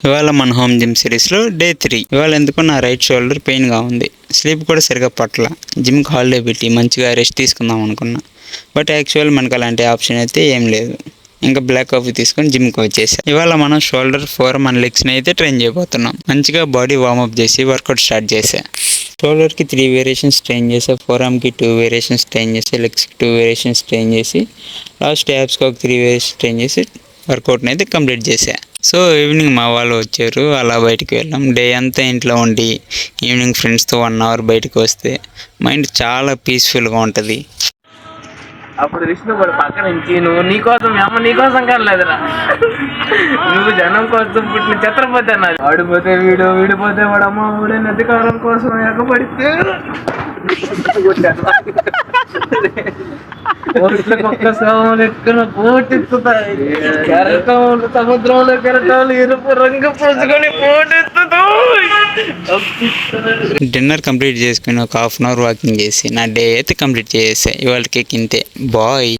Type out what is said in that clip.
ఇవాళ మన home gym సిరీస్లో డే 3. ఇవాళ ఎందుకు నా రైట్ షోల్డర్ పెయిన్గా ఉంది. స్లీప్ కూడా సరిగా పట్ల. జిమ్కి హాలిడే పెట్టి మంచిగా రెస్ట్ తీసుకుందాం అనుకున్నా. బట్ యాక్చువల్ మనకు అలాంటి ఆప్షన్ అయితే ఏం లేదు. ఇంకా బ్లాక్ కాఫీ తీసుకొని జిమ్కి వచ్చేసా. ఇవాళ మనం షోల్డర్, ఫోర్ మన లెగ్స్ని అయితే ట్రైన్ చేయబోతున్నాం. మంచిగా బాడీ వార్మప్ చేసి వర్కౌట్ స్టార్ట్ చేసా. షోల్డర్కి 3 వేరియేషన్స్ ట్రైన్ చేసా, ఫోర్ ఆర్మ్కి 2 వేరియేషన్స్ ట్రైన్ చేసి, లెగ్స్కి 2 వేరియేషన్స్ ట్రైన్ చేసి, లాస్ట్ యాప్స్కి ఒక 3 వేరియేషన్స్ ట్రైన్ చేసి వర్కౌట్ని అయితే కంప్లీట్ చేసా. సో ఈవినింగ్ మా వాళ్ళు వచ్చారు, అలా బయటికి వెళ్ళాం. డే అంతా ఇంట్లో ఉండి ఈవినింగ్ ఫ్రెండ్స్తో 1 అవర్ బయటకు వస్తే మైండ్ చాలా పీస్ఫుల్గా ఉంటుంది. అప్పుడు విష్ణుపడు పక్క నుంచి నువ్వు నీకోసం అమ్మ నీకోసం కనలేదురా, నువ్వు జనం కోసం పుట్టిన ఛత్రపతి అన్నది. ఆడిపోతే వీడిపోతే వాడు అమ్మ ఊడే అధికారం కోసం ఎగబడితే ఒక్క శవం ఎక్కడ పోటెత్తుతాయి, కెరటంలు సముద్రంలో కెరటాలు ఎరుపు రంగు పూసుకొని పోటెత్తుతూ. డిన్నర్ కంప్లీట్ చేసుకుని ఒక 1/2 అవర్ వాకింగ్ చేసి నా డే అయితే కంప్లీట్ చేసేసా. ఇవాళ కేక్ ఇంతే. బాయ్.